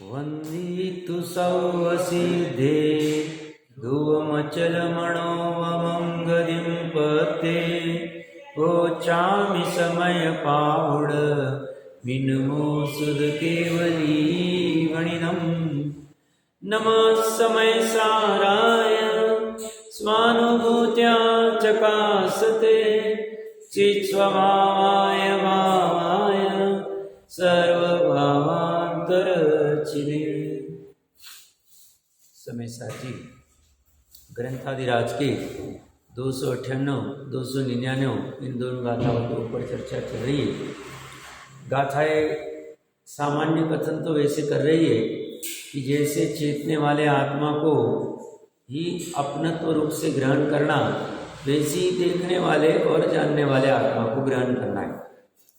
वन्दितु सौवसिद्धे ध्रुवमचलमणोमङ्गलिं पते गोचामि समयपावड मिनमो सुध केवली वणिनम् नमः समय साराय स्वानुभूत्या चकासते चित्स्वभावाय भावाय सर्वभावांतरचिने। समय साची ग्रंथादिराज के 298, 299 इन दोनों गाथाओं के ऊपर चर्चा चल रही है। गाथाएं सामान्य कथन तो वैसे कर रही है कि जैसे चेतने वाले आत्मा को ही अपनत्व रूप से ग्रहण करना, वैसे ही देखने वाले और जानने वाले आत्मा को ग्रहण करना है,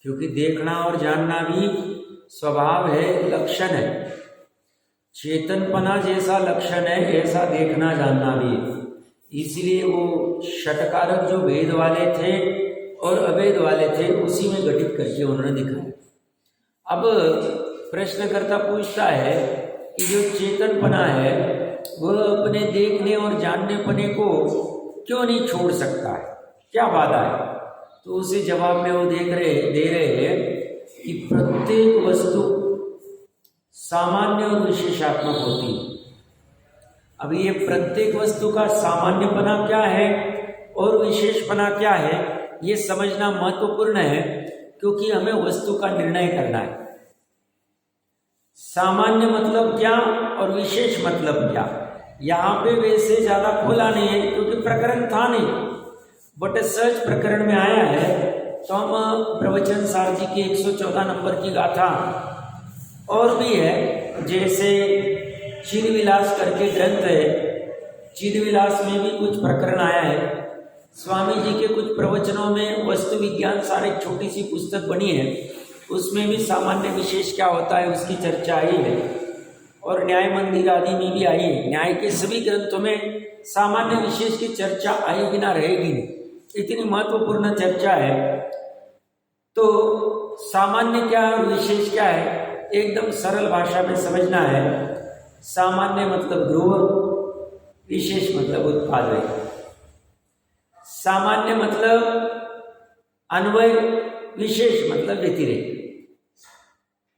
क्योंकि देखना और जानना भी स्वभाव है, लक्षण है। चेतनपना जैसा लक्षण है ऐसा देखना जानना भी है। इसलिए वो षटकारक जो भेद वाले थे और अभेद वाले थे उसी में घटित करके उन्होंने दिखाया। अब प्रश्नकर्ता पूछता है कि जो चेतनपना है वह अपने देखने और जानने पने को क्यों नहीं छोड़ सकता है, क्या बाधा है? तो उसे जवाब में वो दे रहे हैं कि प्रत्येक वस्तु सामान्य और विशेषात्मक होती है। अब ये प्रत्येक वस्तु का सामान्यपना क्या है और विशेषपना क्या है, ये समझना महत्वपूर्ण है, क्योंकि हमें वस्तु का निर्णय करना है। सामान्य मतलब क्या और विशेष मतलब क्या, यहाँ पे वैसे ज्यादा खोला नहीं है क्योंकि प्रकरण था नहीं, बट सहज प्रकरण में आया है। तो हम प्रवचन सार जी की 114 नंबर की गाथा और भी है, जैसे चिदविलास करके ग्रंथ है, चिदविलास में भी कुछ प्रकरण आया है। स्वामी जी के कुछ प्रवचनों में वस्तु विज्ञान सार एक छोटी सी पुस्तक बनी है, उसमें भी सामान्य विशेष क्या होता है उसकी चर्चा आई है, और न्याय मंदिर आदि में भी आई है। न्याय के सभी ग्रंथों में सामान्य विशेष की चर्चा आई बिना रहेगी नहीं, इतनी महत्वपूर्ण चर्चा है। तो सामान्य क्या है और विशेष क्या है, एकदम सरल भाषा में समझना है। सामान्य मतलब ध्रुव, विशेष मतलब उत्पादक। सामान्य मतलब अन्वय, विशेष मतलब व्यतिरेक,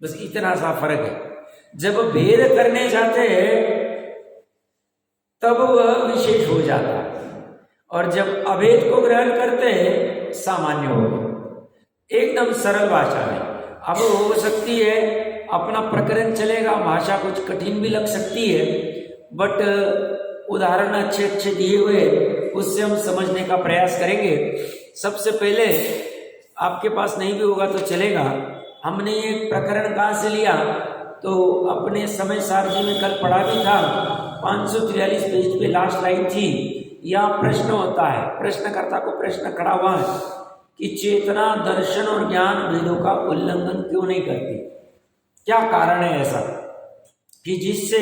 बस इतना सा फर्क है। जब भेद करने जाते हैं तब वह विशेष हो जाता है, और जब अभेद को ग्रहण करते हैं सामान्य हो गया, एकदम सरल भाषा में। अब हो सकती है अपना प्रकरण चलेगा, भाषा कुछ कठिन भी लग सकती है, बट उदाहरण अच्छे अच्छे दिए हुए, उससे हम समझने का प्रयास करेंगे। सबसे पहले आपके पास नहीं भी होगा तो चलेगा, हमने ये प्रकरण कहाँ से लिया, तो अपने समय सार जी में कल पढ़ा भी था, 543 पेज पे लास्ट लाइन थी। यह प्रश्न होता है, प्रश्नकर्ता को प्रश्न खड़ा हुआ है कि चेतना दर्शन और ज्ञान भेदों का उल्लंघन क्यों नहीं करती, क्या कारण है ऐसा कि जिससे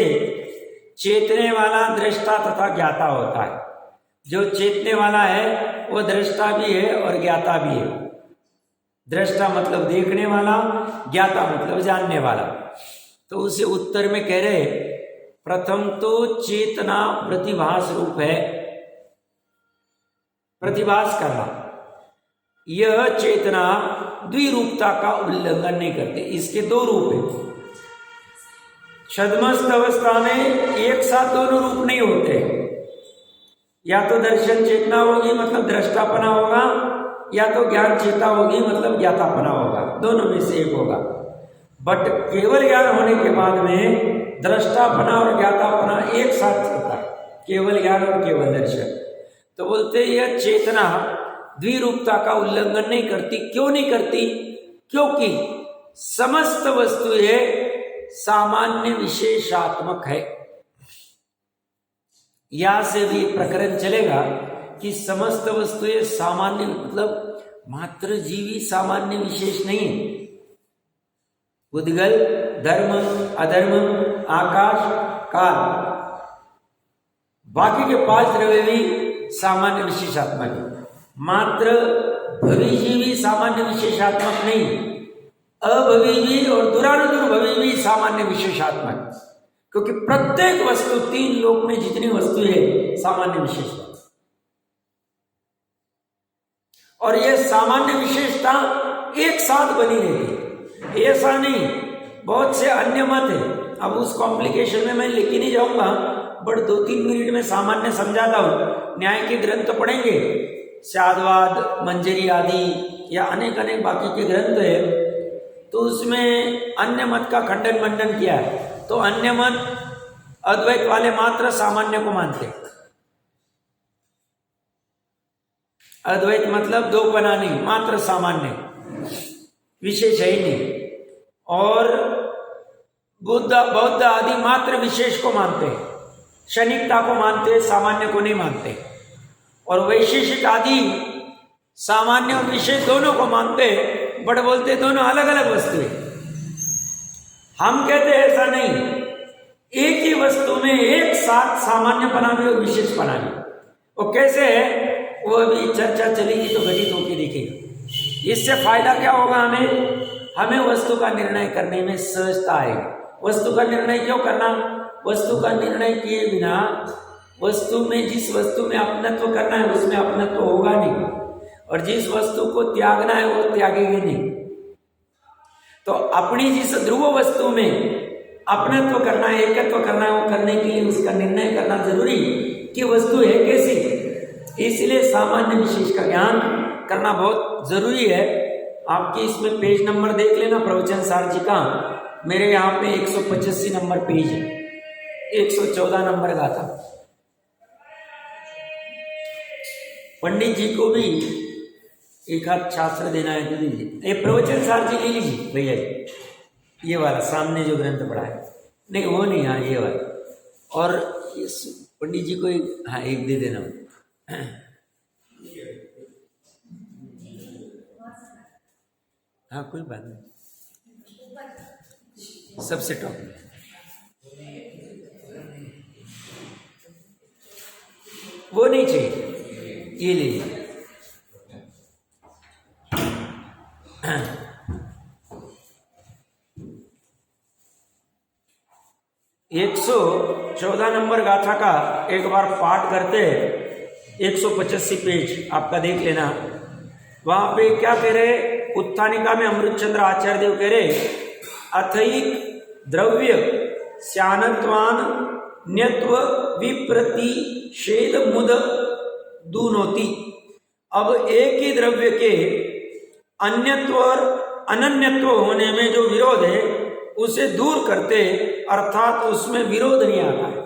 चेतने वाला दृष्टा तथा ज्ञाता होता है। जो चेतने वाला है वो दृष्टा भी है और ज्ञाता भी है। दृष्टा मतलब देखने वाला, ज्ञाता मतलब जानने वाला। तो उसे उत्तर में कह रहे, प्रथम तो चेतना प्रतिभास रूप है, प्रतिभास करना। यह चेतना द्विरूपता का उल्लंघन नहीं करते, इसके दो रूप हैं। छद्मस्त अवस्था में एक साथ दोनों रूप नहीं होते, या तो दर्शन चेतना होगी मतलब दृष्टापना होगा, या तो ज्ञान चेता होगी मतलब ज्ञातापना होगा, दोनों में से एक होगा। बट केवल ज्ञान होने के बाद में दृष्टापना और ज्ञातापना एक साथ होता है, केवल ज्ञान और केवल दर्शन। तो बोलते यह चेतना द्विरूपता का उल्लंघन नहीं करती। क्यों नहीं करती? क्योंकि समस्त वस्तुएं सामान्य विशेषात्मक है। यहां से भी प्रकरण चलेगा कि समस्त वस्तुएं सामान्य मतलब मात्र जीवी सामान्य विशेष नहीं है। उद्गल, धर्म, अधर्म, आकाश, काल, बाकी के 5 द्रव्य भी सामान्य विशेषात्मक है। मात्र भविजीवी सामान्य विशेषात्मक नहीं, अभवी भी और दुरानुदुर्भवी भी सामान्य विशेषात्मक, क्योंकि प्रत्येक वस्तु, तीन लोक में जितनी वस्तु है सामान्य विशेषता, और यह सामान्य विशेषता एक साथ बनी रहती, ऐसा नहीं। बहुत से अन्य मत है, अब उस कॉम्प्लिकेशन में मैं लेके नहीं जाऊंगा, बट 2-3 मिनट में सामान्य समझाता हूं। न्याय के ग्रंथ तो पढ़ेंगे, शादवाद, मंजरी आदि या अनेक अनेक बाकी के ग्रंथ है, तो उसमें अन्य मत का खंडन मंडन किया है। तो अन्य मत अद्वैत वाले मात्र सामान्य को मानते, अद्वैत मतलब दो बना नहीं, मात्र सामान्य, विशेष है ही नहीं। और बौद्ध आदि मात्र विशेष को मानते हैं, क्षणिकता को मानते, सामान्य को नहीं मानते। और वैशेषिक आदि सामान्य और विशेष दोनों को मानते, बट बोलते दोनों अलग अलग वस्तु है। हम कहते हैं ऐसा नहीं, एक ही वस्तु में एक साथ सामान्य बना भी और विशेष बना भी। वो कैसे है, वो अभी चर्चा चलेगी तो घटित होकर देखेगा। इससे फायदा क्या होगा, हमें वस्तु का निर्णय करने में सहजता आएगी। वस्तु का निर्णय क्यों करना, वस्तु का निर्णय किए बिना वस्तु में, जिस वस्तु में अपनत्व करना है उसमें अपनत्व होगा नहीं, और जिस वस्तु को त्यागना है वो त्यागेगी नहीं। तो अपनी जिस ध्रुव वस्तु में अपनत्व करना है, एकत्व करना है, वो करने के लिए उसका निर्णय करना जरूरी कि वस्तु है कैसी। इसलिए सामान्य विशेष का ज्ञान करना बहुत जरूरी है। आपकी इसमें पेज नंबर देख लेना, प्रवचन सार जी का मेरे यहाँ पे 185 नंबर पेज है, 114 नंबर का था। पंडित जी को भी एक हाथ शास्त्र देना है तो दीजिए। ये प्रवचन सार जी ले लीजिए भैया, ये वाला सामने जो ग्रंथ पढ़ा है, नहीं वो नहीं, हाँ ये वाला। और इस पंडित जी को एक, हाँ एक दे देना। हाँ कोई बात नहीं, सबसे टॉप वो नहीं चाहिए, ये ले लीजिए। 114 नंबर गाथा का एक बार पाठ करते हैं। 185 पेज आपका देख लेना। वहां पे क्या कह रहे, उत्थानिका में अमृतचंद्र आचार्य देव कह रहे, अथैक द्रव्य श्यानत्वान न्यत्व विप्रतिषेध मुद दूनोति। अब एक ही द्रव्य के अन्यत्व और अनन्यत्व होने में जो विरोध है उसे दूर करते, अर्थात उसमें विरोध नहीं आता है।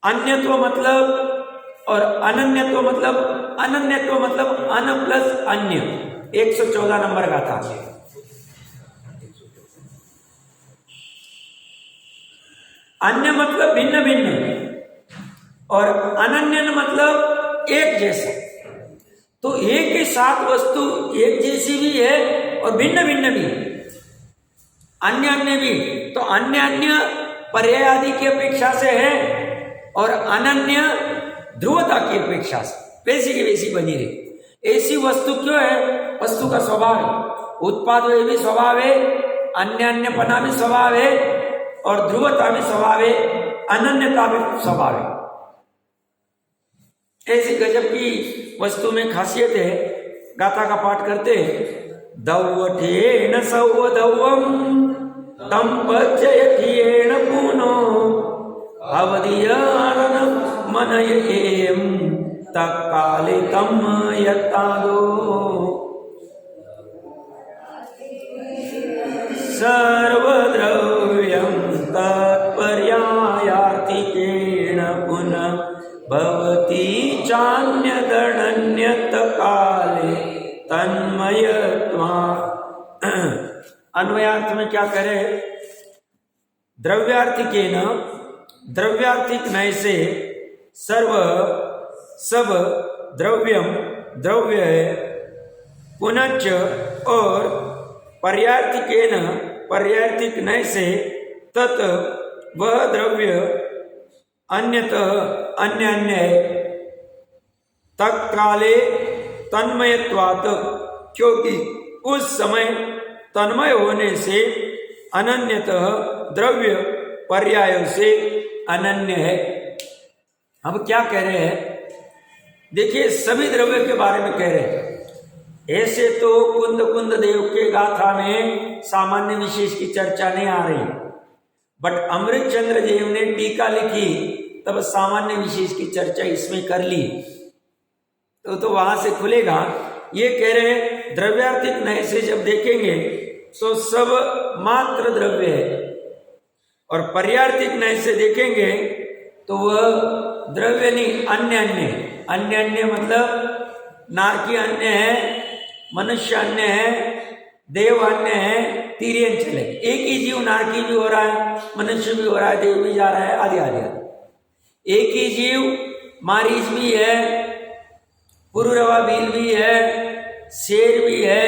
अन्यत्व मतलब और अनन्यत्व मतलब, अनन्यत्व मतलब अन प्लस अन्य। 114 नंबर का था। अन्य मतलब भिन्न भिन्न, और अनन्य मतलब एक जैसा। तो एक ही साथ वस्तु एक जैसी भी है और भिन्न भिन्न भी, अन्य अन्य भी। तो अन्य अन्य पर्याय आदि की अपेक्षा से है, और अनन्य ध्रुवता की अपेक्षा से वैसी की वैसी बनी रही। ऐसी वस्तु क्यों है, वस्तु का स्वभाव है, उत्पाद भी स्वभाव है, अन्य अन्यपना भी स्वभाव है, और ध्रुवता भी स्वभाव है, अनन्यता भी स्वभाव है। ऐसी गजब की वस्तु में खासियत है। गाथा का पाठ करते, दौवठेन सौवधौवम तम पचयठेन पुनो अवधियान मनयेम तत्काले तम यत्तादो सर्वद्रव्यं तत्पर्यायार्थिकेन पुनः भवति चान्यदनन्यत काले तन्मयत्वा। अन्वयार्थ में क्या करे, द्रव्यार्थिकेन, द्रव्यार्थिक नय से सर्व सब द्रव्यम द्रव्य है, पुनश्च और पर्यार्थिकेन पर्यार्थिक नय से तत् वह द्रव्य अन्यतः अन्य अन्य है, तत्काले तन्मयत्वात् क्योंकि उस समय तन्मय होने से अनन्यतः द्रव्य पर्यायों से अनन्य है। अब क्या कह रहे हैं, देखिए सभी द्रव्य के बारे में कह रहे हैं। ऐसे तो कुंद कुंद देव के गाथा में सामान्य विशेष की चर्चा नहीं आ रही, बट अमृत चंद्र देव ने टीका लिखी तब सामान्य विशेष की चर्चा इसमें कर ली, तो वहां से खुलेगा। ये कह रहे हैं द्रव्यार्थिक नय से जब देखेंगे तो सब मात्र द्रव्य है, और पर्यार्थिक नय से देखेंगे तो वह द्रव्य नहीं, अन्य अन्य अन्य अन्य मतलब नारकी अन्य है, मनुष्य अन्य है, देव अन्य है, तीर्यन चले। एक ही जीव नारकी भी हो रहा है, मनुष्य भी हो रहा है, देव भी जा रहा है, आदि आदि। एक ही जीव मारीच भी है, पुरुरवा बील भी है, शेर भी है,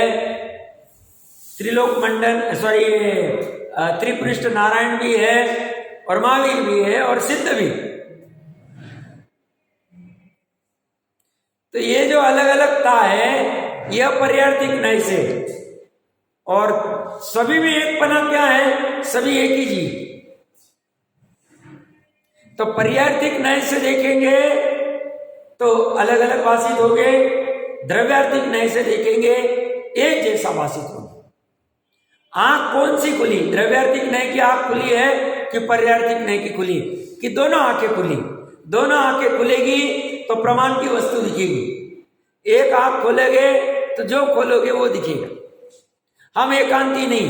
त्रिलोक मंडन त्रिपृष्ठ नारायण भी है, और महावीर भी है, और सिद्ध भी। तो ये जो अलग अलगता है यह पर्यार्थिक नय से, और सभी में एक पना क्या है, सभी एक ही जीव। तो पर्यार्थिक नय से देखेंगे तो अलग अलग भाषित हो गए, द्रव्यार्थिक नय से देखेंगे एक जैसा भाषित होगा। आंख कौन सी खुली, द्रव्यार्थिक नय की आंख खुली है कि पर्यार्थिक नय की खुली, कि दोनों आंखें खुली? दोनों आंखें खुलेगी तो प्रमाण की वस्तु दिखेगी। एक आंख खोलोगे तो जो खोलोगे वो दिखेगा। हम एकांती नहीं,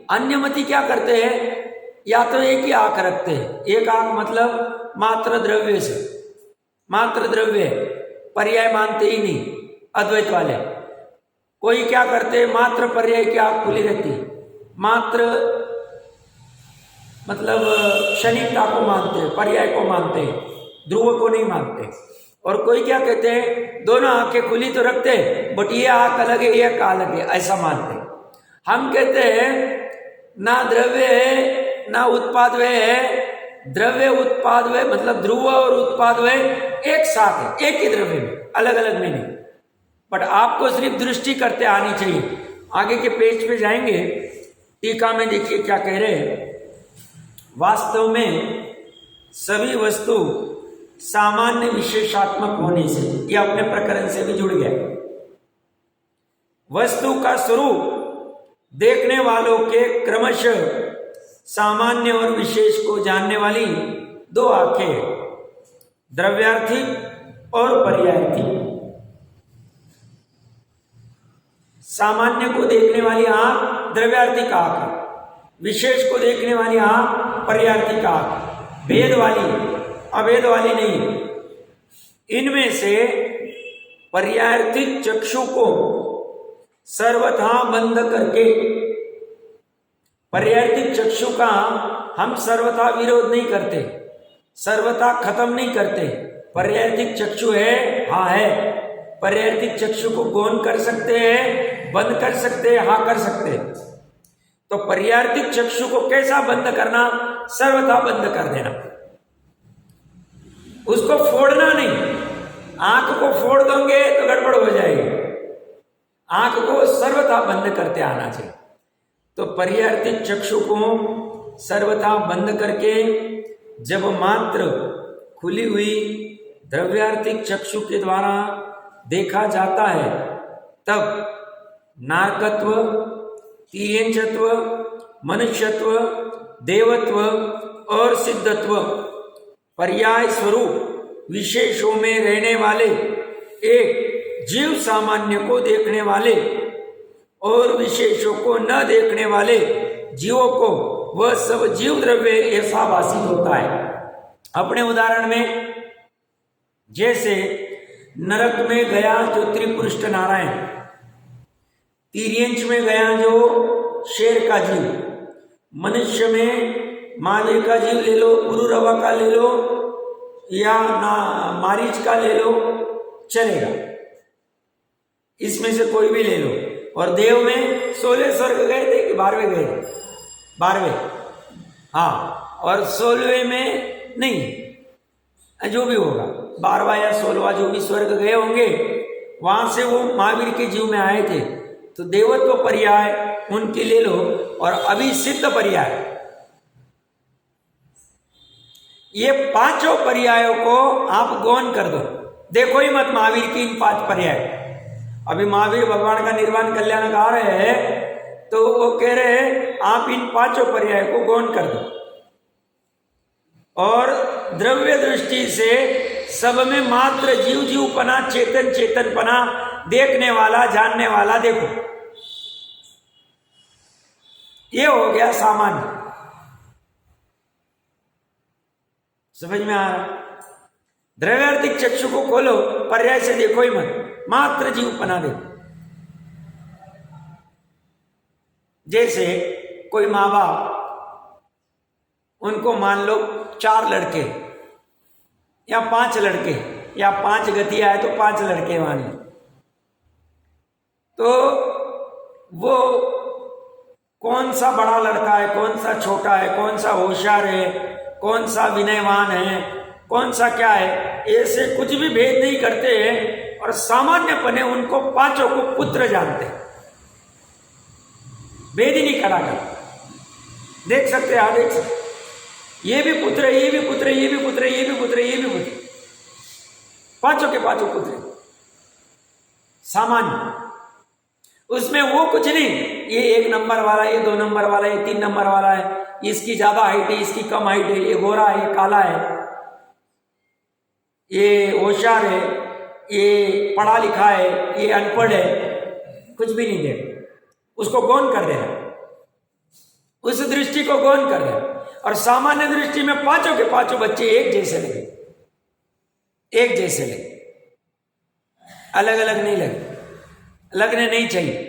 अन्यमति क्या करते हैं, या तो एक ही आंख रखते हैं, एक आंख मतलब मात्र द्रव्य से, मात्र द्रव्य पर्याय मानते ही नहीं अद्वैत वाले। कोई क्या करते हैं, मात्र पर्याय की आंख खुली रहती, मात्र मतलब क्षणिकता को मानते हैं, पर्याय को मानते हैं, ध्रुव को नहीं मानते। और कोई क्या कहते हैं, दोनों आंखें खुली तो रखते हैं बट ये आंख अलग है, ये आंख अलग है, ऐसा मानते हैं। हम कहते हैं ना द्रव्य है ना उत्पादव्य है, द्रव्य उत्पादव्य मतलब ध्रुव और उत्पादव्य एक साथ है, एक ही द्रव्य में, अलग अलग में नहीं। बट आपको सिर्फ दृष्टि करते आनी चाहिए। आगे के पेज पे जाएंगे, टीका में देखिए क्या कह रहे हैं। वास्तव में सभी वस्तु सामान्य विशेषात्मक होने से, यह अपने प्रकरण से भी जुड़ गया। वस्तु का स्वरूप देखने वालों के क्रमशः सामान्य और विशेष को जानने वाली दो आंखें, द्रव्यार्थिक और पर्यायर्थिक। सामान्य को देखने वाली आंख द्रव्यार्थिक आंख, विशेष को देखने वाली आंख पर्यायर्थिक आंख, भेद वाली अभेद वाली नहीं। इनमें से पर्यायर्थिक चक्षु को सर्वथा बंद करके, पर्यायर्थिक चक्षु का हम सर्वथा विरोध नहीं करते, सर्वथा खत्म नहीं करते। पर्यायर्थिक चक्षु है, हाँ है, पर्यायर्थिक चक्षु को गौण कर सकते हैं, बंद कर सकते हैं, हाँ कर सकते हैं। तो पर्यायर्थिक चक्षु को कैसा बंद करना, सर्वथा बंद कर देना, उसको फोड़ना नहीं। आंख को फोड़ दोगे तो गड़बड़ हो जाएगी, आंख को सर्वथा बंद करते आना चाहिए। तो पर्यायर्थिक चक्षु को सर्वथा बंद करके जब मात्र खुली हुई द्रव्यार्थिक चक्षु के द्वारा देखा जाता है, तब नारकत्व, तीर्यंचत्व, मनुष्यत्व, देवत्व और सिद्धत्व पर्याय स्वरूप विशेषों में रहने वाले एक जीव सामान्य को देखने वाले और विशेषों को न देखने वाले जीवों को वह सब जीव द्रव्य ऐसा भाषित होता है। अपने उदाहरण में, जैसे नरक में गया जो त्रिपुरुष नारायण, तीर्यंच में गया जो शेर का जीव, मनुष्य में महावीर का जीव ले लो, पुरुरवा का ले लो या मारीच का ले लो, चलेगा, इसमें से कोई भी ले लो। और देव में 16 स्वर्ग गए थे कि 12वें गए थे, 12वें, हाँ, और 16वें में नहीं, जो भी होगा 12वां या 16वां जो भी स्वर्ग गए होंगे, वहां से वो महावीर के जीव में आए थे। तो देवत्व पर्याय उनकी ले लो, और अभी सिद्ध पर्याय, ये पांचों पर्यायों को आप गौण कर दो। देखो ही मत महावीर की इन 5 पर्याय। अभी महावीर भगवान का निर्वाण कल्याण गा रहे हैं, तो वो कह रहे हैं आप इन 5 पर्याय को गौण कर दो, और द्रव्य दृष्टि से सब में मात्र जीव जीवपना, चेतन चेतनपना, देखने वाला जानने वाला देखो। ये हो गया सामान्य। समझ में आ रहा? द्रव्यार्थिक चक्षु को खोलो, पर्याय से देखो ही मत, मात्र जीवपना देखो। जैसे कोई माँ बाप, उनको मान लो 4 लड़के या 5 लड़के या 5 गतियां है तो 5 लड़के मान लो, तो वो कौन सा बड़ा लड़का है, कौन सा छोटा है, कौन सा होशियार है, कौन सा विनयवान है, कौन सा क्या है, ऐसे कुछ भी भेद नहीं करते हैं, और सामान्यपने उनको 5 को पुत्र जानते हैं, भेद ही नहीं करा कर। देख सकते हैं, आप देख सकते, ये भी पुत्र है, ये भी पुत्र है, ये भी पुत्र है, ये भी पुत्र है, ये भी पुत्र, 5 के 5 पुत्र सामान्य। उसमें वो कुछ नहीं, ये 1 नंबर वाला, ये 2 नंबर वाला, ये 3 नंबर वाला है, इसकी ज्यादा हाइट है, इसकी कम हाइट है, ये गोरा है, ये काला है, ये होशियार है, ये पढ़ा लिखा है, ये अनपढ़ है, कुछ भी नहीं दे। उसको गौण कर देना, उस दृष्टि को गौण कर देना। और सामान्य दृष्टि में 5 के 5 बच्चे एक जैसे लगे, एक जैसे लगे, अलग अलग नहीं लगे, लगने नहीं चाहिए।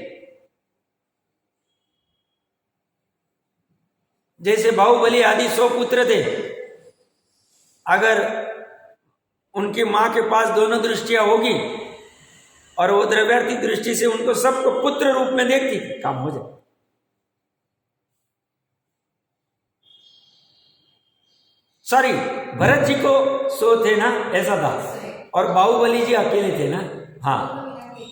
जैसे बाहुबली आदि 100 पुत्र थे, अगर उनकी मां के पास दोनों दृष्टियां होगी और वो द्रव्यार्थी दृष्टि से उनको सबको पुत्र रूप में देखती, काम हो जाए। सॉरी, भरत जी को 100 थे ना, ऐसा था, और बाहुबली जी अकेले थे ना। हाँ,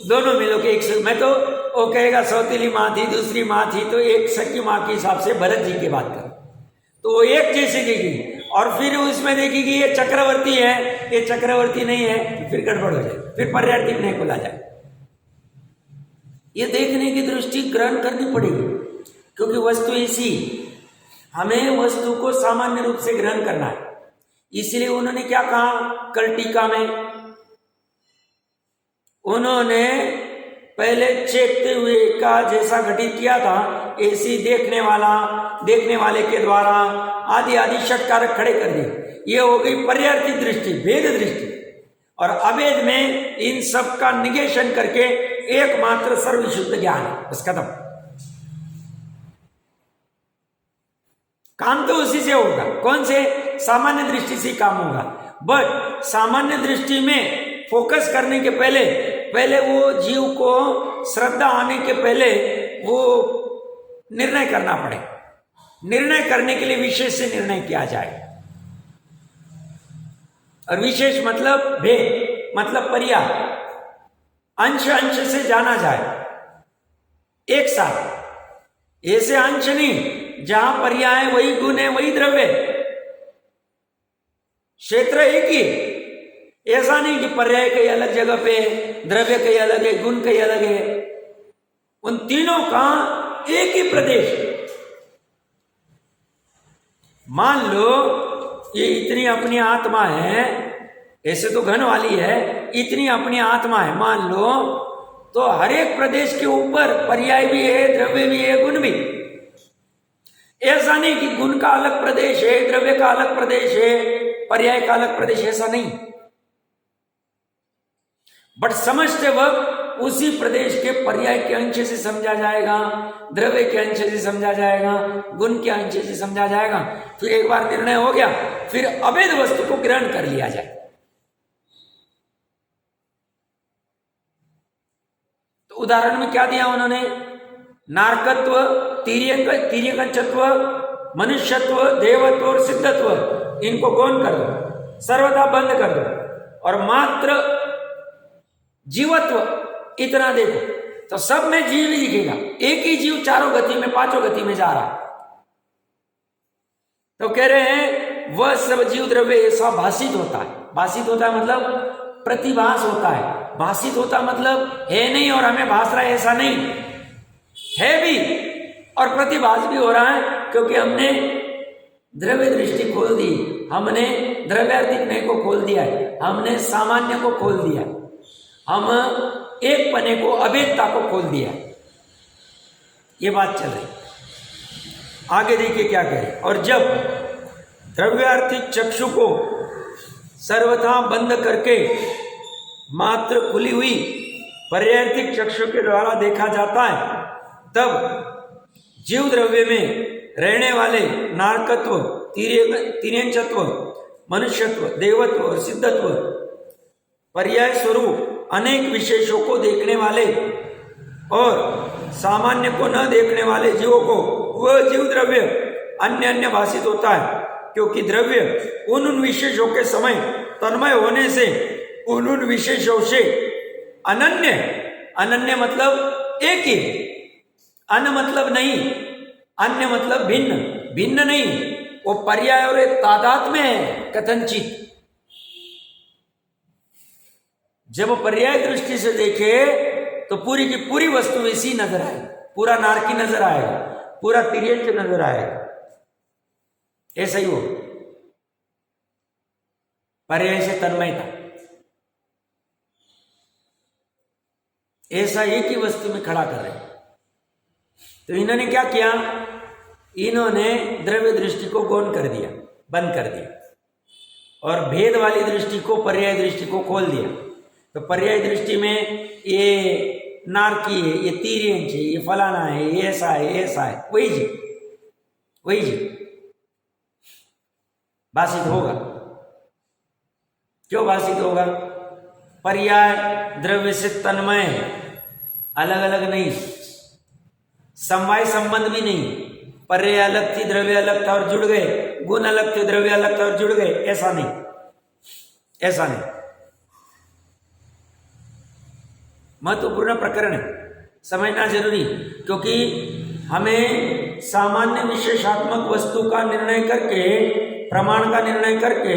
दोनों मिलो के 100। मैं तो वो कहेगा सौतीली माँ थी, दूसरी माँ थी, तो एक सकी माँ के हिसाब से भरत जी की बात कर, तो वो एक जैसे देखेगी, और फिर उसमें देखेगी ये चक्रवर्ती है, ये चक्रवर्ती नहीं है, फिर गड़बड़ हो जाए, फिर पर्यार्थी नहीं खोला जाए। ये देखने की दृष्टि ग्रहण करनी पड़ेगी, क्योंकि वस्तु ऐसी, हमें वस्तु को सामान्य रूप से ग्रहण करना है। इसलिए उन्होंने क्या कहा कल टीका में, उन्होंने पहले चेतते हुए का जैसा घटित किया था, ऐसी देखने वाले के द्वारा आदि आदि षटकारक खड़े कर दिए। ये हो गई पर्यार्थी दृष्टि, भेद दृष्टि। और अभेद में इन सब का निगेशन करके एकमात्र सर्वशुद्ध ज्ञान, बस खत्म। काम तो उसी से होगा, कौन से? सामान्य दृष्टि से काम होगा। बट सामान्य दृष्टि में फोकस करने के पहले वो जीव को श्रद्धा आने के पहले वो निर्णय करना पड़े। निर्णय करने के लिए विशेष से निर्णय किया जाए, और विशेष मतलब भेद, मतलब पर्याय, अंश अंश से जाना जाए एक साथ। ऐसे अंश नहीं जहां पर्याय वही गुण है, वही द्रव्य, क्षेत्र एक ही। ऐसा नहीं कि पर्याय कई अलग जगह पे, द्रव्य कई अलग है, गुण कई अलग है। उन तीनों का एक ही प्रदेश। मान लो ये इतनी अपनी आत्मा है, ऐसे तो घन वाली है, इतनी अपनी आत्मा है मान लो, तो हर एक प्रदेश के ऊपर पर्याय भी है, द्रव्य भी है, गुण भी। ऐसा नहीं कि गुण का अलग प्रदेश है, द्रव्य का अलग प्रदेश है, पर्याय का अलग प्रदेश, ऐसा नहीं। बट समझते वक्त उसी प्रदेश के पर्याय के अंश से समझा जाएगा, द्रव्य के अंश से समझा जाएगा, गुण के अंश से समझा जाएगा। फिर एक बार निर्णय हो गया, फिर अभेद वस्तु को ग्रहण कर लिया जाए। तो उदाहरण में क्या दिया उन्होंने? नारकत्व, तिर्यकंचत्व, मनुष्यत्व, देवत्व और सिद्धत्व, इनको गौण कर दो, सर्वथा बंद कर दो, और मात्र जीवत्व इतना देखो। तो सब में जीव ही दिखेगा। एक ही जीव चारों गति में, पांचों गति में जा रहा। तो कह रहे हैं वह सब जीव द्रव्य ऐसा भाषित होता है। भाषित होता है मतलब प्रतिभास होता है। भाषित होता मतलब है नहीं और हमें भास रहा है, ऐसा नहीं है भी और प्रतिभास भी हो रहा है, क्योंकि हमने द्रव्य दृष्टि खोल दी, हमने द्रव्यार्थिक नहीं को खोल दिया है, हमने सामान्य को खोल दिया, हम एक पने को, अभेदता को खोल दिया। ये बात चल रही। आगे देखिए क्या करें। और जब द्रव्यार्थिक चक्षु को सर्वथा बंद करके मात्र खुली हुई पर्यार्थिक चक्षु के द्वारा देखा जाता है, तब जीव द्रव्य में रहने वाले नारकत्व, तिर्यंचत्व, मनुष्यत्व, देवत्व और सिद्धत्व पर्याय स्वरूप अनेक विशेषों को देखने वाले और सामान्य को न देखने वाले जीवों को वह जीव द्रव्य अन्य अन्य भाषित होता है, क्योंकि द्रव्य उन विशेषों के समय तन्मय होने से उन विशेषों से अनन्य, अनन्य मतलब एक ही, अन मतलब नहीं, अन्य मतलब भिन्न, भिन्न नहीं, वो पर्याय और तादात्म्य है कथनचित। जब पर्याय दृष्टि से देखे तो पूरी की पूरी वस्तु वैसी नजर आए, पूरा नारकी नजर आएगा, पूरा तिर्यंच नजर आएगा। ऐसा ही हो पर्याय से तन्मयता, ऐसा एक ही वस्तु में खड़ा कर रहे। तो इन्होंने क्या किया, इन्होंने द्रव्य दृष्टि को गौण कर दिया, बंद कर दिया, और भेद वाली दृष्टि को, पर्याय दृष्टि को खोल दिया। तो पर्याय दृष्टि में ये नारकी है, ये तिर्यंच है, ये फलाना है, ये ऐसा है, ऐसा है, वही जी, वही जी भाषित होगा। क्यों भाषित होगा? पर्याय द्रव्य से तन्मय है, अलग अलग नहीं, समवाय संबंध भी नहीं। पर्याय अलग थी, द्रव्य अलग था और जुड़ गए, गुण अलग थे, द्रव्य अलग था और जुड़ गए, ऐसा नहीं, ऐसा नहीं। महत्वपूर्ण प्रकरण है, समझना जरूरी, क्योंकि हमें सामान्य विशेषात्मक वस्तु का निर्णय करके, प्रमाण का निर्णय करके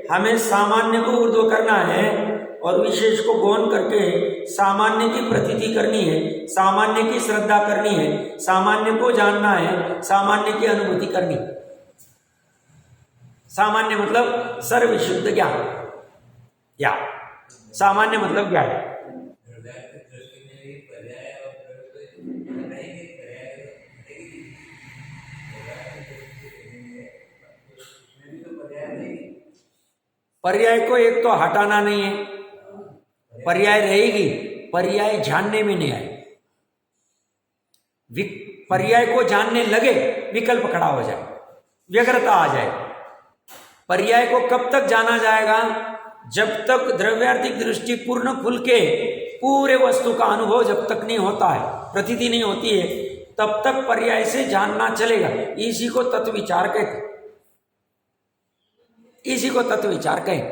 हमें सामान्य को ऊर्ध्व करना है और विशेष को गौण करके सामान्य की प्रतीति करनी है, सामान्य की श्रद्धा करनी है, सामान्य को जानना है, सामान्य की अनुभूति करनी। सामान्य मतलब सर्वविशुद्ध ज्ञान, या सामान्य मतलब ज्ञान। पर्याय को एक तो हटाना नहीं है, पर्याय रहेगी, पर्याय जानने में नहीं आए। पर्याय को जानने लगे विकल्प खड़ा हो जाए, व्यग्रता आ जाए। पर्याय को कब तक जाना जाएगा? जब तक द्रव्यार्थिक दृष्टि पूर्ण खुल के पूरे वस्तु का अनुभव जब तक नहीं होता है, प्रतीति नहीं होती है, तब तक पर्याय से जानना चलेगा। इसी को तत्व विचार कहते, इसी को तत्व विचार कहें।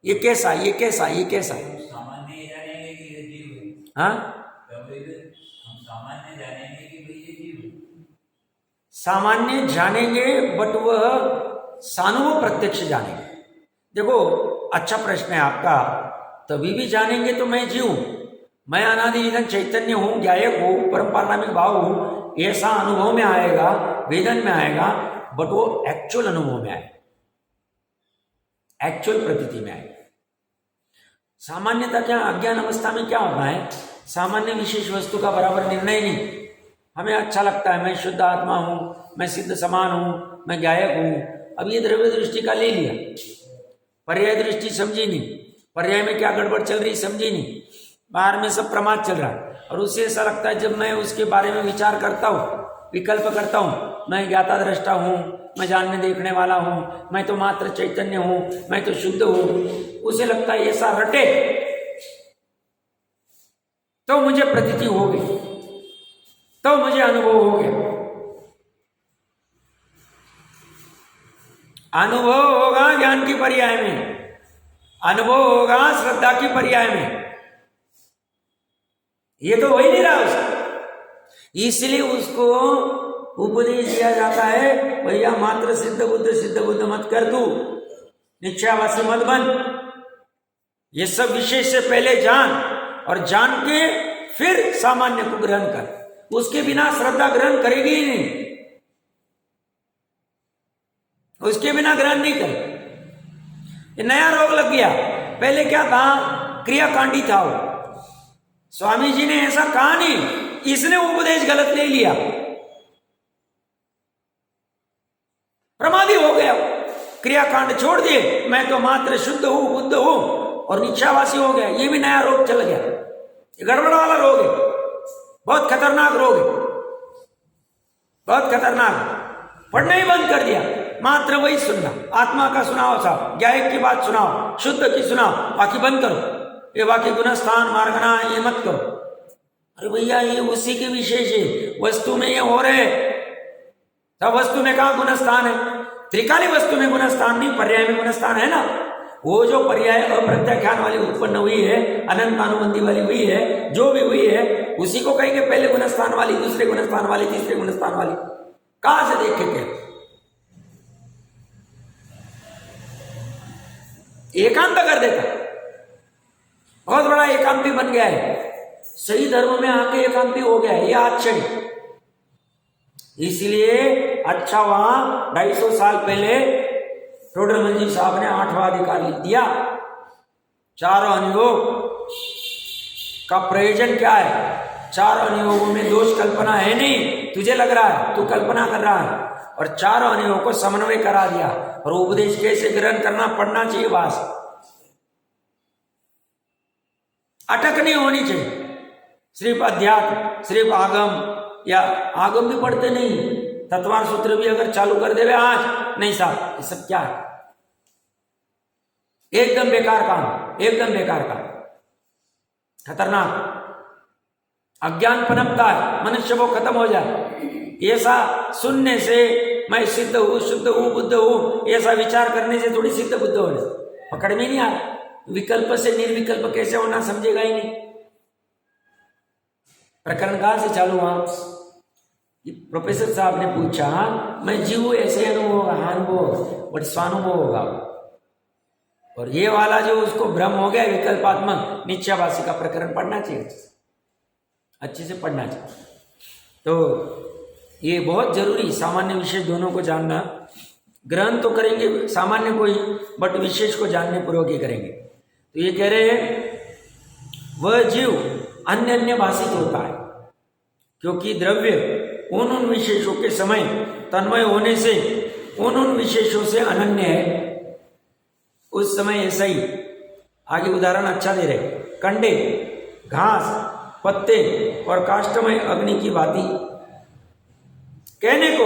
ये कैसा, ये कैसा, ये कैसा, सामान्य जानेंगे कि ये जीव है। हाँ, हम सामान्य जानेंगे कि भाई ये जीव है। सामान्य जानेंगे, बट वह सानुभव प्रत्यक्ष जानेंगे। देखो, अच्छा प्रश्न है आपका। तभी भी जानेंगे तो मैं जीव, मैं अनादि निधन चैतन्य हूँ, ज्ञायक हूँ, परम पारणामिक भाव हूँ, ऐसा अनुभव में आएगा, वेदन में आएगा, बट वो एक्चुअल अनुभव में आएगा, एक्चुअल प्रतीति में आएगा। सामान्यता क्या, अज्ञान अवस्था में क्या होता है, सामान्य विशेष वस्तु का बराबर निर्णय नहीं। हमें अच्छा लगता है मैं शुद्ध आत्मा हूँ, मैं सिद्ध समान हूँ, मैं गायक हूँ। अब ये द्रव्य दृष्टि का ले लिया, पर्याय दृष्टि समझी नहीं, पर्याय में क्या गड़बड़ चल रही समझी नहीं, बाहर में सब प्रमाद चल रहा है। और उससे ऐसा लगता है जब मैं उसके बारे में विचार करता हूँ, विकल्प करता हूँ, मैं ज्ञाता दृष्टा हूँ, मैं जानने देखने वाला हूँ, मैं तो मात्र चैतन्य हूँ, मैं तो शुद्ध हूँ, उसे लगता है ऐसा रटे तो मुझे प्रतीति हो गई, तो मुझे अनुभव हो गया। अनुभव होगा ज्ञान की पर्याय में, अनुभव होगा श्रद्धा की पर्याय में। ये तो हो ही नहीं रहा उसका, इसलिए उसको उपदेश दिया जाता है, भैया मात्र सिद्ध बुद्ध मत कर, तू निश्चयावासी मत बन, ये सब विशेष से पहले जान, और जान के फिर सामान्य को ग्रहण कर। उसके बिना श्रद्धा ग्रहण करेगी ही नहीं, उसके बिना ग्रहण नहीं करे। ये नया रोग लग गया, पहले क्या था, क्रियाकांडी था वो। स्वामी जी ने ऐसा कहा नहीं, इसने उपदेश गलत ले लिया, प्रमादी हो गया, क्रियाकांड छोड़ दिए, मैं तो मात्र शुद्ध हूं बुद्ध हूं और निश्चयावासी हो गया। ये भी नया रोग चल गया, ये गड़बड़ वाला रोग है, बहुत खतरनाक रोग है, बहुत खतरनाक। पढ़ना ही बंद कर दिया, मात्र वही सुनना, आत्मा का सुनाओ साहब, ज्ञायक की बात सुनाओ, शुद्ध की सुनाओ, बाकी बंद करो, ये बाकी गुणस्थान मार्गना ये मत करो। अरे भैया ये उसी के विशेष है, वस्तु में ये हो रहे, सब वस्तु में कहा गुणस्थान है, त्रिकाली वस्तु में गुणस्थान नहीं, पर्याय में गुणस्थान है ना। वो जो पर्याय अप्रत्याख्यान वाली उत्पन्न हुई है, अनंत अनुबंधी वाली हुई है, जो भी हुई है, उसी को कहेंगे पहले गुणस्थान वाली, दूसरे गुणस्थान वाली, तीसरे गुणस्थान वाली। कहां से देखे के एकांत कर देता, बहुत बड़ा एकांती बन गया है, सही धर्म में आके एकांती हो गया है, यह आश्चर्य। इसलिए अच्छा वहां 250 साल पहले टोडरमल जी साहब ने 8वां अधिकार लिख दिया। चारों अनुयोग का प्रयोजन क्या है, चारों अनुयोगों में दोष कल्पना है नहीं, तुझे लग रहा है तू कल्पना कर रहा है, और चारों अनुयोगों को समन्वय करा दिया, और उपदेश कैसे ग्रहण करना पड़ना चाहिए, बस अटक नहीं होनी चाहिए। सिर्फ अध्यात्म, सिर्फ आगम, या आगम भी पढ़ते नहीं, तत्वार सूत्र भी अगर चालू कर देवे आज, नहीं साहब ये सब क्या है, एकदम बेकार काम, एकदम बेकार काम, खतरनाक। अज्ञान पनपता है, मनुष्य वो खत्म हो जाए। ऐसा सुनने से मैं सिद्ध हूं, शुद्ध हूं, बुद्ध हूं, ऐसा विचार करने से थोड़ी सिद्ध बुद्ध होने, पकड़ में नहीं आ रहा। विकल्प से निर्विकल्प कैसे होना समझेगा ही नहीं। प्रकरण कहां से चालू हुआ, प्रोफेसर साहब ने पूछा, मैं जीव ऐसे अनुभव बट स्वानुभव होगा, और ये वाला जो उसको भ्रम हो गया विकल्पात्मक निश्चयवासी का प्रकरण पढ़ना चाहिए, अच्छे से पढ़ना चाहिए। तो ये बहुत जरूरी, सामान्य विशेष दोनों को जानना। ग्रहण तो करेंगे सामान्य को ही, बट विशेष को जानने पूर्वक ही करेंगे। तो ये कह रहे हैं वह जीव अन्य अन्य भाषित होता है, क्योंकि द्रव्य उन विशेषों के समय तन्मय होने से उन विशेषों से अनन्य है। उस समय ऐसा ही, आगे उदाहरण अच्छा दे रहे, कंडे, घास, पत्ते और काष्ठमय अग्नि की भांति। कहने को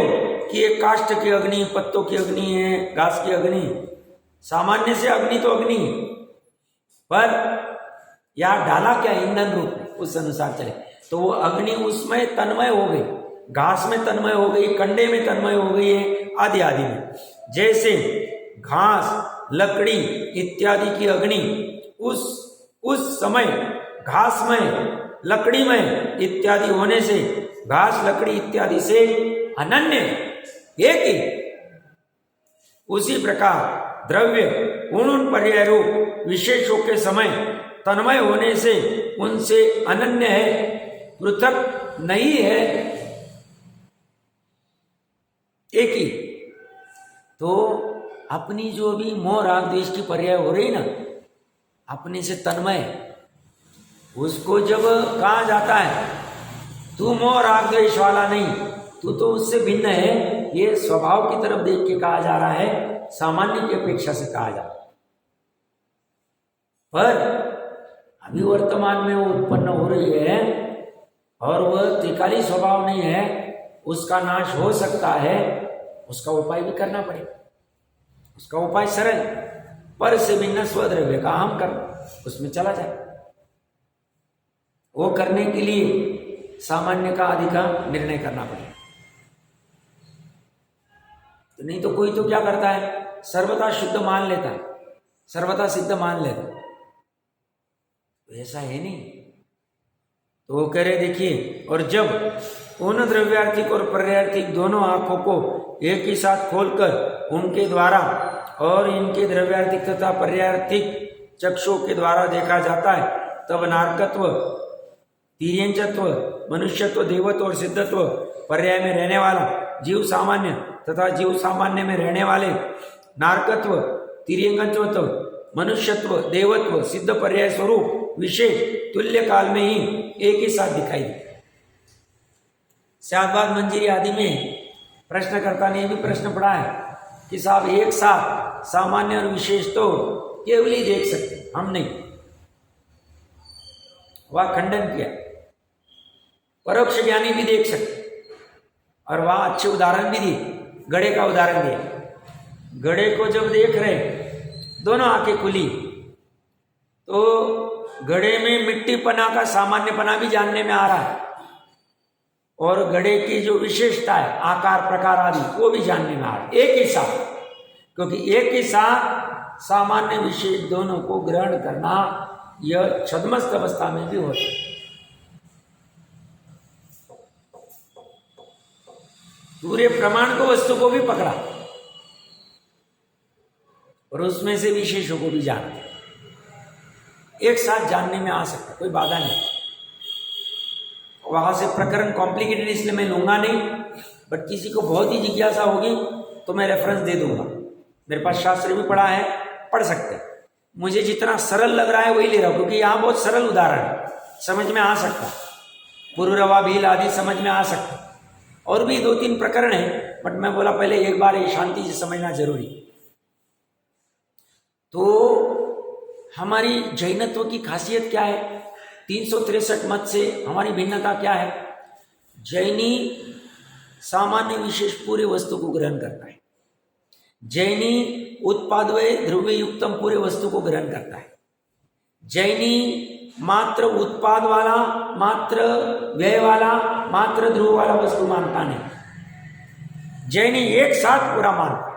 कि एक काष्ठ की अग्नि, पत्तों की अग्नि है, घास की अग्नि, सामान्य से अग्नि तो अग्नि, पर या डाला क्या ईंधन रूप, उस अनुसार चले तो वो अग्नि उसमें तन्मय हो गई, घास में तन्मय हो गई, कंडे में तन्मय हो गई है, आदि आदि में। जैसे घास, लकड़ी इत्यादि की अग्नि उस समय घास में, लकड़ी में इत्यादि होने से घास, लकड़ी इत्यादि से अनन्य एक ही। उसी प्रकार द्रव्य उन पर्याय रूप विशेषों के समय तन्मय होने से उनसे अनन्य है, पृथक नहीं है, एक ही। तो अपनी जो भी मोह राग द्वेष की पर्याय हो रही ना, अपने से तन्मय, उसको जब कहा जाता है तू मोह राग द्वेष वाला नहीं, तू तो उससे भिन्न है, ये स्वभाव की तरफ देख के कहा जा रहा है, सामान्य की अपेक्षा से कहा जा रहा है। पर अभी वर्तमान में वो उत्पन्न हो रही है और वह त्रिकाली स्वभाव नहीं है, उसका नाश हो सकता है, उसका उपाय भी करना पड़ेगा। उसका उपाय सरल, पर से भिन्न स्वद्रव्य का हम कर, उसमें चला जाए। वो करने के लिए सामान्य का अधिकार निर्णय करना पड़ेगा। तो नहीं तो कोई तो क्या करता है, सर्वथा शुद्ध मान लेता है, सर्वथा सिद्ध मान लेता है। तो ऐसा है नहीं। तो वो कह रहे देखिए, और जब उन द्रव्यार्थिक और पर्यार्थिक दोनों आंखों को एक ही साथ खोलकर उनके द्वारा और इनके द्रव्यार्थिक तथा पर्यार्थिक चक्षुओं के द्वारा देखा जाता है, तब नारकत्व, तिर्यंचत्व, मनुष्यत्व, देवत्व और सिद्धत्व पर्याय में रहने वाला जीव सामान्य तथा जीव सामान्य में रहने वाले नारकत्व, तिर्यंचत्व, मनुष्यत्व, देवत्व, सिद्ध पर्याय स्वरूप विशेष तुल्य काल में ही एक ही साथ दिखाई दे। स्यादबाद मंजीरी आदि में प्रश्नकर्ता ने भी प्रश्न पढ़ा है कि साहब एक साथ सामान्य और विशेष तो केवल ही देख सकते, हम नहीं। वह खंडन किया, परोक्ष ज्ञानी भी देख सकते, और वह अच्छे उदाहरण भी दिए। घड़े का उदाहरण दिया। घड़े को जब देख रहे दोनों आंखें खुली तो घड़े में मिट्टी पना का सामान्य पना भी जानने में आ रहा है, और घड़े की जो विशेषता है आकार प्रकार आदि वो भी जानने में आ रहा है एक ही साथ, क्योंकि एक ही साथ सामान्य विशेष दोनों को ग्रहण करना यह छद्मस्त अवस्था में भी होता है। पूरे प्रमाण को, वस्तु को भी पकड़ा और उसमें से विशेषों को भी जाना, एक साथ जानने में आ सकता, कोई बाधा नहीं। वहां से प्रकरण कॉम्प्लिकेटेड इसलिए मैं लूंगा नहीं, बट किसी को बहुत ही जिज्ञासा होगी तो मैं रेफरेंस दे दूंगा। मेरे पास शास्त्र भी पढ़ा है, पढ़ सकते हैं। मुझे जितना सरल लग रहा है वही ले रहा हूं, क्योंकि यहाँ बहुत सरल उदाहरण है, समझ में आ सकता। पुरुरवा भील आदि समझ में आ सकता, और भी 2-3 प्रकरण है, बट मैं बोला पहले एक बार ये शांति से समझना जरूरी। तो हमारी जैनत्व की खासियत क्या है? 363 मत से हमारी भिन्नता क्या है? जैनी सामान्य विशेष पूरे वस्तु को ग्रहण करता है। जैनी उत्पाद्वय द्रव्य युक्तम पूरे वस्तु को ग्रहण करता है। जैनी मात्र उत्पाद वाला, मात्र व्यय वाला, मात्र ध्रुव वाला वस्तु मानता नहीं। जैनी एक साथ पूरा मानता है।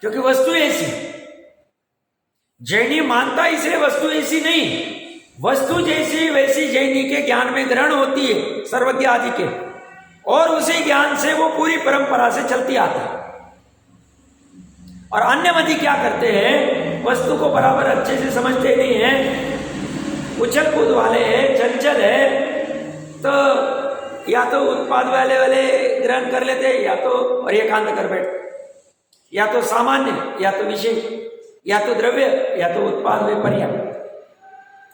क्योंकि वस्तु ऐसी, जैनी मानता इसलिए वस्तु ऐसी नहीं, वस्तु जैसी वैसी जैनी के ज्ञान में ग्रहण होती है सर्वज्ञ आदि के, और उसी ज्ञान से वो पूरी परंपरा से चलती आता है। और अन्य मती क्या करते हैं? वस्तु को बराबर अच्छे से समझते नहीं हैं, उछल कूद वाले हैं, चंचल है, तो या तो उत्पाद वाले ग्रहण कर लेते हैं, या तो और एकांत कर बैठते, या तो सामान्य, या तो विशेष, या तो द्रव्य, या तो उत्पाद व पर्याय।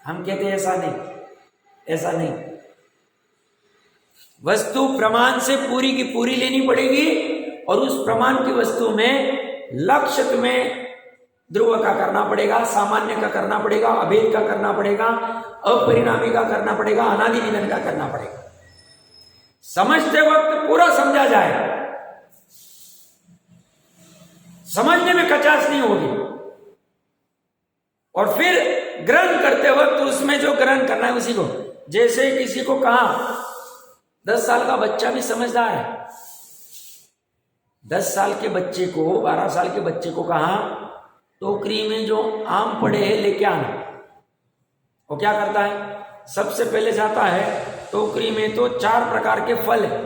हम कहते हैं ऐसा नहीं, ऐसा नहीं। वस्तु प्रमाण से पूरी की पूरी लेनी पड़ेगी, और उस प्रमाण की वस्तु में लक्ष्य में ध्रुव का करना पड़ेगा, सामान्य का करना पड़ेगा, अभेद का करना पड़ेगा, अपरिणामी का करना पड़ेगा, अनादि निधन का करना पड़ेगा। समझते वक्त पूरा समझा जाए, समझने में कचास नहीं होगी, और फिर ग्रहण करते वक्त उसमें जो ग्रहण करना है उसी को। जैसे किसी को कहा 10 साल का बच्चा भी समझदार है, 10 साल के बच्चे को, 12 साल के बच्चे को कहा टोकरी में जो आम पड़े हैं लेके आना, वो क्या करता है? सबसे पहले जाता है टोकरी में तो 4 प्रकार के फल है,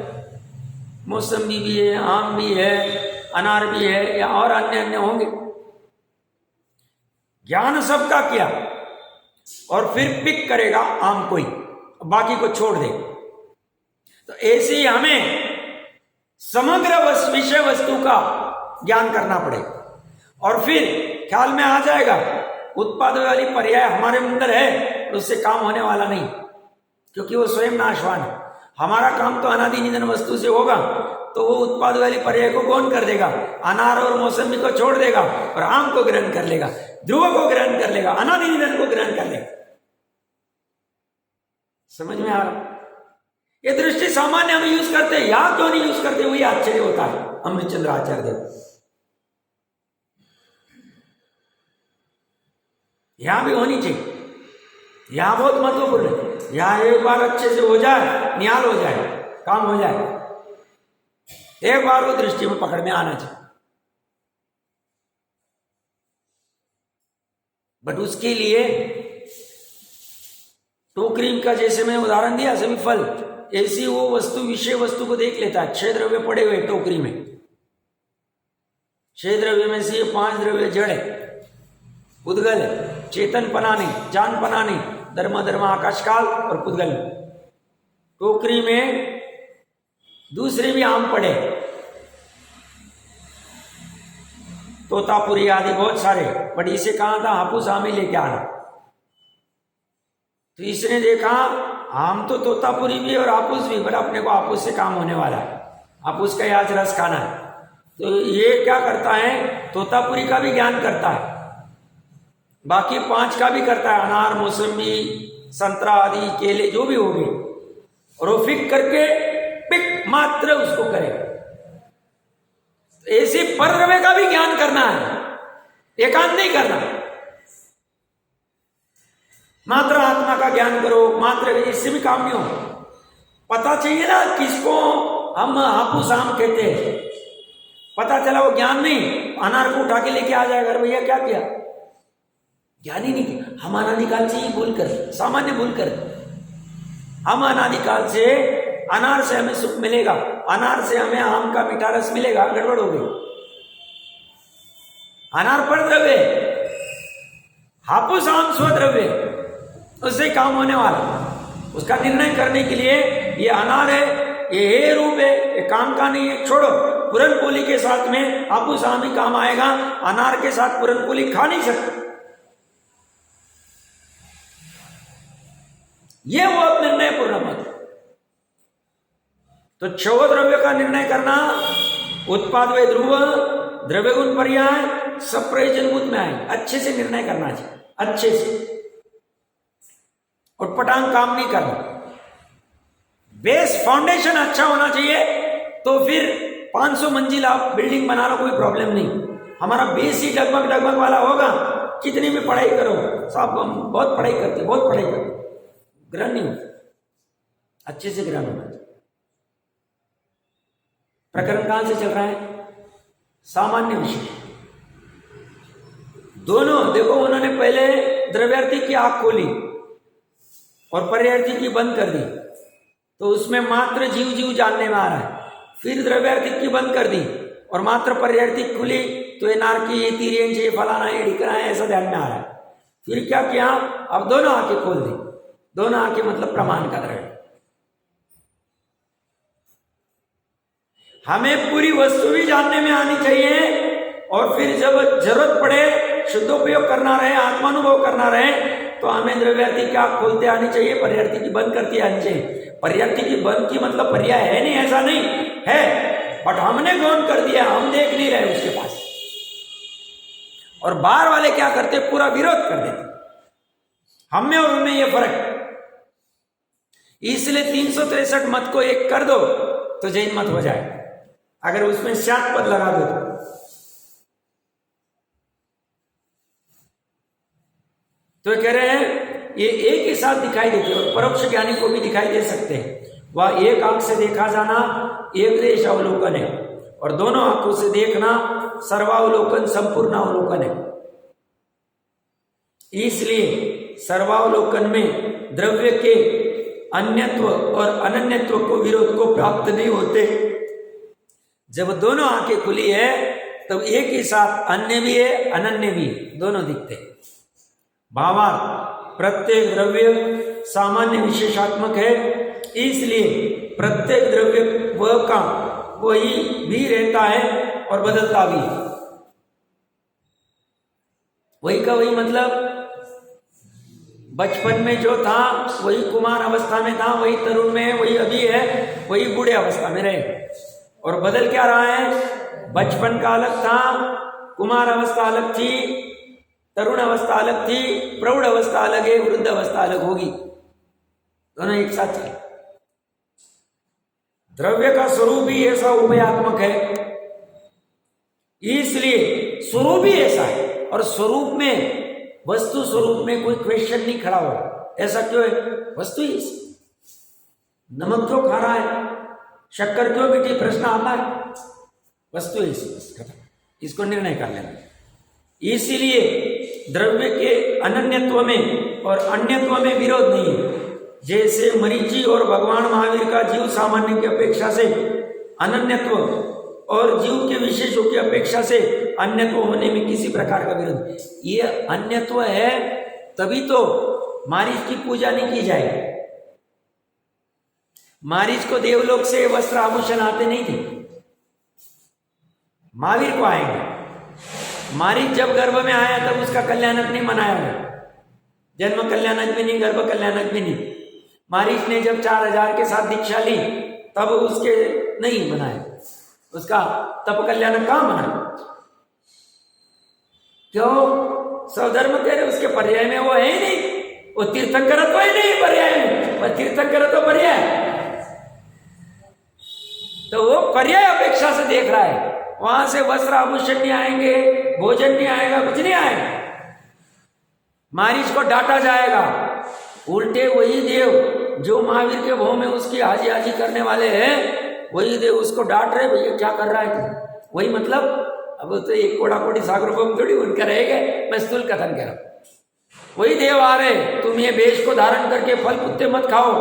मौसमी भी है, आम भी है, अनार भी है, या और अन्य होंगे। ज्ञान सबका किया, और फिर पिक करेगा आम कोई, बाकी को छोड़ दे। तो ऐसे ही हमें समग्र विषय वस्तु का ज्ञान करना पड़ेगा, और फिर ख्याल में आ जाएगा उत्पाद वाली पर्याय हमारे अंदर है, उससे काम होने वाला नहीं, क्योंकि वो स्वयं नाशवान है। हमारा काम तो अनादि निधन वस्तु से होगा, तो वो उत्पाद वाली पर्याय को कौन कर देगा? अनार और मौसमी को छोड़ देगा, और आम को ग्रहण कर लेगा, ध्रुव को ग्रहण कर लेगा, अनादि निधन को ग्रहण कर लेगा। समझ में आ रहा? ये दृष्टि सामान्य हम यूज करते हैं, यहां क्यों नहीं यूज करते? वही आश्चर्य होता है अमृतचंद्र आचार्य देव। यहां भी होनी चाहिए, यहां बहुत महत्वपूर्ण है। यहां एक बार अच्छे से हो जाए, निहाल हो जाए, काम हो जाए, एक बार वो दृष्टि में पकड़ में आना चाहिए। बट उसके लिए टोकरी का जैसे मैंने उदाहरण दिया सभी फल, ऐसी वो वस्तु विषय वस्तु को देख लेता है। 6 द्रव्य पड़े हुए टोकरी में, 6 द्रव्य में से ये 5 द्रव्य जड़ है, पुद्गल है, चेतन पना नहीं, जान पना नहीं, धर्म आकाश काल और पुद्गल। टोकरी में दूसरे भी आम पड़े, तोतापुरी आदि बहुत सारे, बट इसे कहा था हापुस आम ही लेके आना। तो इसने देखा आम तो तोतापुरी भी और हापुस भी, बट अपने को हापुस से काम होने वाला है, हापुस का आज रस खाना है। तो ये क्या करता है, तोतापुरी का भी ज्ञान करता है, बाकी 5 का भी करता है, अनार, मौसमी, संतरा आदि, केले जो भी होंगे, और वो फिक करके पिक मात्र उसको करे। ऐसे परद्रव्य का भी ज्ञान करना है, एकांत नहीं करना। मात्र आत्मा का ज्ञान करो, मात्र, इससे भी काम नहीं हो। पता चाहिए ना किसको हम हापुस आम कहते हैं। पता चला वो ज्ञान नहीं, अनार को उठा के लेके आ जाएगा, भैया क्या किया, ज्ञान ही नहीं किया। हम अनादिकाल से ही भूल कर, सामान्य भूल कर, हम अनादिकाल से अनार से हमें सुख मिलेगा, अनार से हमें आम का मीठा रस मिलेगा, गड़बड़ हो गई। अनार पर द्रव्य, हापुस आम स्वद्रव्य, उससे काम होने वाला। उसका निर्णय करने के लिए ये अनार है, ये रूप है, ये काम का नहीं है, छोड़ो। पूरनपोली के साथ में हापुस आम ही काम आएगा, अनार के साथ पूरनपोली खा नहीं सकते। ये वो अब निर्णय पूर्ण मत। तो 6 द्रव्य का निर्णय करना, उत्पाद व ध्रुव, द्रव्य गुण पर्याय, सब प्रयोजनभूत में आए, अच्छे से निर्णय करना चाहिए, अच्छे से, और पटांग काम नहीं करना। बेस फाउंडेशन अच्छा होना चाहिए, तो फिर 500 मंजिला बिल्डिंग बना लो, कोई प्रॉब्लम नहीं। हमारा बेस ही डगमग डगमग वाला होगा, कितनी भी पढ़ाई करो, सब बहुत पढ़ाई करते, बहुत पढ़ाई करते, ग्रहण नहीं होता, अच्छे से ग्रहण होना चाहिए। प्रकरण कहां से चल रहा है, सामान्य विषय। दोनों देखो, उन्होंने पहले द्रव्यार्थी की आंख खोली और पर्यार्थी की बंद कर दी, तो उसमें मात्र जीव जीव जानने में आ रहा है। फिर द्रव्यार्थी की बंद कर दी और मात्र पर्यार्थी खुली, तो ये नारकी, ये तिरियंश, ये फलाना, ये ढिकना है, ऐसा ध्यान में आ रहा है। फिर क्या किया, अब दोनों आंखें खोल दी, दोनों आंखें मतलब प्रमाण का द्रव्य। हमें पूरी वस्तु भी जानने में आनी चाहिए, और फिर जब जरूरत पड़े, शुद्धोपयोग करना रहे, आत्मानुभव करना रहे, तो हमें द्रव्यार्थी की आंख खोलते आनी चाहिए, पर्यार्थी की बंद करती आनी चाहिए। पर्यार्थी की बंद की मतलब पर्याय है नहीं, ऐसा नहीं है, बट हमने गौन कर दिया, हम देख नहीं रहे उसके पास। और बाहर वाले क्या करते, पूरा विरोध कर देते। हम में और उनमें ये फर्क, इसलिए 363 मत को एक कर दो तो जैन मत हो जाए, अगर उसमें 7 पद लगा दो तो कह रहे हैं ये एक ही साथ दिखाई देते और परोक्ष ज्ञानी को भी दिखाई दे सकते हैं। वह एक आंख से देखा जाना एक देश अवलोकन है, और दोनों आंखों से देखना सर्वावलोकन, संपूर्ण अवलोकन है। इसलिए सर्वावलोकन में द्रव्य के अन्यत्व और अनन्यत्व को, विरोध को प्राप्त नहीं होते। जब दोनों आंखें खुली है तब एक ही साथ अन्य भी है, अनन्य भी है, दोनों दिखते हैं। भावार्थ, प्रत्येक द्रव्य सामान्य विशेषात्मक है, इसलिए प्रत्येक द्रव्य वह का वही भी रहता है और बदलता भी है। वही का वही मतलब बचपन में जो था वही कुमार अवस्था में था, वही तरुण में है, वही अभी है, वही बूढ़े अवस्था में रहे। और बदल क्या रहा है, बचपन का अलग था, कुमार अवस्था अलग थी, तरुण अवस्था अलग थी, प्रौढ़ अवस्था अलग है, वृद्ध अवस्था अलग होगी, दोनों एक साथ चले। द्रव्य का स्वरूप ही ऐसा उभयात्मक है, इसलिए स्वरूप ही ऐसा है, और स्वरूप में, वस्तु स्वरूप में कोई क्वेश्चन नहीं खड़ा हो। ऐसा क्यों है, वस्तु ही नमक क्यों खा रहा है, शक्कर क्यों मीठी, प्रश्न आता है, वस्तु ही इसको निर्णय कर लेना। इसीलिए द्रव्य के अनन्यत्व में और अन्यत्व में विरोध नहीं है। जैसे मरीचि और भगवान महावीर का जीव सामान्य की अपेक्षा से अनन्यत्व और जीव के विशेषों की अपेक्षा से अन्यत्व होने में किसी प्रकार का विरोध, ये अन्यत्व है तभी तो मारीच की पूजा नहीं की जाएगी। मारीच को देवलोक से वस्त्र आभूषण आते नहीं थे, महावीर को आएंगे। मारीच जब गर्भ में आया तब उसका कल्याणक नहीं मनाया गया, जन्म कल्याणक भी नहीं, गर्भ कल्याणक भी नहीं। मारीच ने जब 4000 के साथ दीक्षा ली तब उसके नहीं बनाया, उसका तप कल्याणक कहां बना? क्यों? स्वधर्म कह रहे उसके पर्याय में वो है ही नहीं, वो तीर्थंकर तो ही नहीं पर्याय में, पर तीर्थंकर तो पर्याय, तो वो पर्याय अपेक्षा से देख रहा है। वहां से वस्त्र आभूषण नहीं आएंगे, भोजन नहीं आएगा, कुछ नहीं आएगा। मारीच को डांटा जाएगा। उल्टे वही देव जो महावीर के भों में उसकी हाजी हाजी करने वाले हैं, वही देव उसको डांट रहे, भैया क्या कर रहा है? वही मतलब अब तो एक कोड़ा कोड़ी सागरोपम थोड़ी उनका रहेगा, मैं स्थूल कथन कह रहा हूं। वही देव आ रहे, तुम ये वेश को धारण करके फल कुत्ते मत खाओ।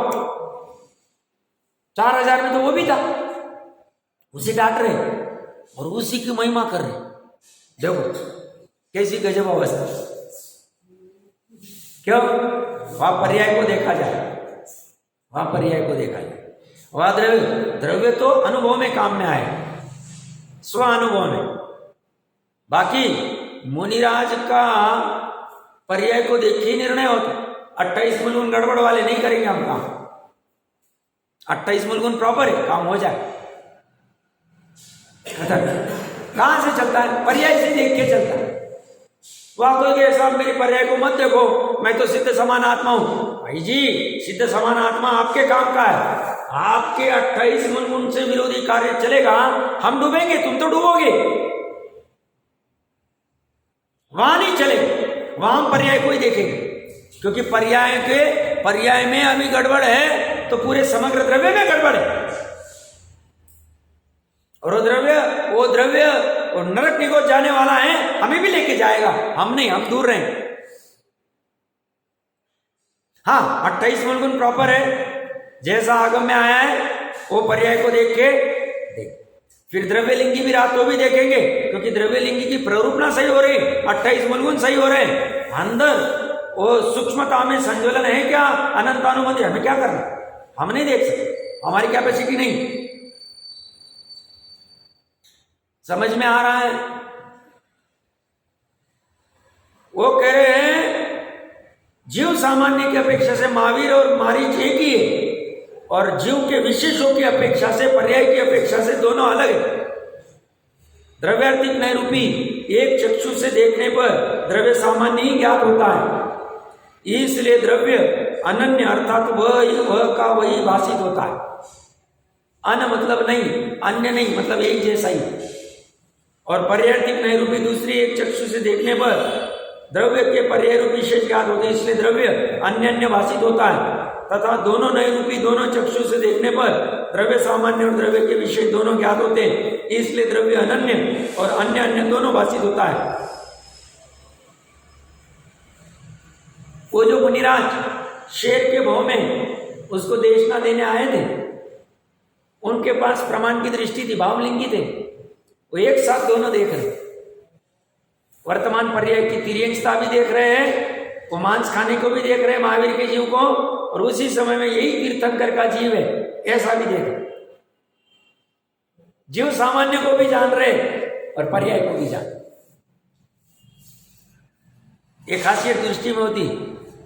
4000 में तो वो भी था, उसे डांट रहे और उसी की महिमा कर रहे। देखो कैसी गजब अवस्था। क्यों? वहां पर्याय को देखा जाए, वहां पर्याय को देखा जाए। वहां द्रव्य तो अनुभव में काम में आए, स्व अनुभव में। बाकी मुनिराज का पर्याय को देख के निर्णय होता। 28 मूलगुण गड़बड़ वाले नहीं करेंगे हम काम, 28 मूलगुण प्रॉपर है, काम हो जाए। कहां से चलता है? पर्याय से देख के चलता है। वहां कोई साहब मेरे पर्याय को मत देखो, मैं तो सिद्ध समान आत्मा हूं। भाई जी, सिद्ध समान आत्मा आपके काम का है। आपके 28 मूलगुण से विरोधी कार्य चलेगा, हम डूबेंगे, तुम तो डूबोगे। वहां नहीं चलेगा, वहां पर्याय को ही देखेंगे, क्योंकि पर्याय में अभी गड़बड़ है तो पूरे समग्र द्रव्य में गड़बड़ है। और वो द्रव्य और नरक निगोच जाने वाला है, हमें भी लेके जाएगा। हम नहीं, हम दूर रहें। हाँ, 28 मूलगुण प्रॉपर है, जैसा आगम में आया है वो पर्याय को देख के फिर द्रव्यलिंगी भी रात को भी देखेंगे, क्योंकि द्रव्यलिंगी की प्ररूपणा सही हो रही, 28 मूलगुण सही हो रहे हैं। अंदर वो सूक्ष्मता में संज्वलन है क्या, अनंतानुमति, हमें क्या करना? हम नहीं देख सकते, हमारी कैपेसिटी नहीं। समझ में आ रहा है? वो कह रहे हैं जीव सामान्य की अपेक्षा से महावीर और मारीच एक ही है, और जीव के विशेषों की अपेक्षा से, पर्याय की अपेक्षा से दोनों अलग है। द्रव्यार्थिक नैरूपी एक चक्षु से देखने पर द्रव्य सामान्य ही ज्ञात होता है, इसलिए द्रव्य अनन्य अर्थात वह का वही भाषित होता है। अन मतलब नहीं, अन्य नहीं मतलब एक जैसा ही। और पर्यायर्थिक नैरूपी दूसरी एक चक्षु से देखने पर द्रव्य के पर्याय रूपी विशेष ज्ञात होते हैं, इसलिए द्रव्य अन्य अन्य भाषित होता है। तथा दोनों नैरूपी दोनों चक्षु से देखने पर द्रव्य सामान्य और द्रव्य के विशेष दोनों ज्ञात होते हैं, इसलिए द्रव्य अनन्य और अन्य अन्य दोनों भाषित होता है। वो जो मुनिराज शेर के भों में उसको देशना देने आए थे, उनके पास प्रमाण की दृष्टि थी, भावलिंगी थे, वो एक साथ दोनों देख रहे। वर्तमान पर्याय की तिर्यंशता भी देख रहे हैं, वो मांस खाने को भी देख रहे हैं महावीर के जीव को, और उसी समय में यही तीर्थंकर का जीव है ऐसा भी देख रहे। जीव सामान्य को भी जान रहे और पर्याय को भी जान। एक खासियत दृष्टि में होती।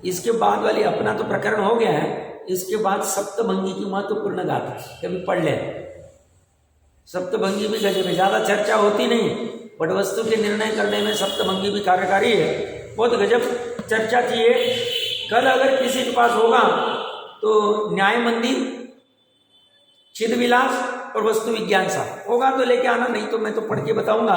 इसके बाद वाली अपना तो प्रकरण हो गया है, इसके बाद सप्तभंगी की महत्वपूर्ण गाथा कभी पढ़ ले। सप्तभंगी भी गजब है, ज्यादा चर्चा होती नहीं, बट वस्तु के निर्णय करने में सप्तभंगी भी कार्यकारी है, बहुत गजब चर्चा चाहिए। कल अगर किसी के पास होगा तो न्याय मंदिर, चिद विलास और वस्तु विज्ञान सा होगा तो लेके आना, नहीं तो मैं तो पढ़ के बताऊंगा।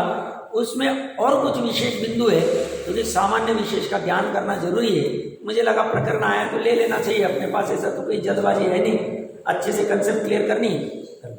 उसमें और कुछ विशेष बिंदु है, क्योंकि सामान्य विशेष का ज्ञान करना जरूरी है। मुझे लगा प्रकरण आया तो ले लेना चाहिए अपने पास, ऐसा तो कोई जल्दबाजी है नहीं, अच्छे से कंसेप्ट क्लियर करनी है।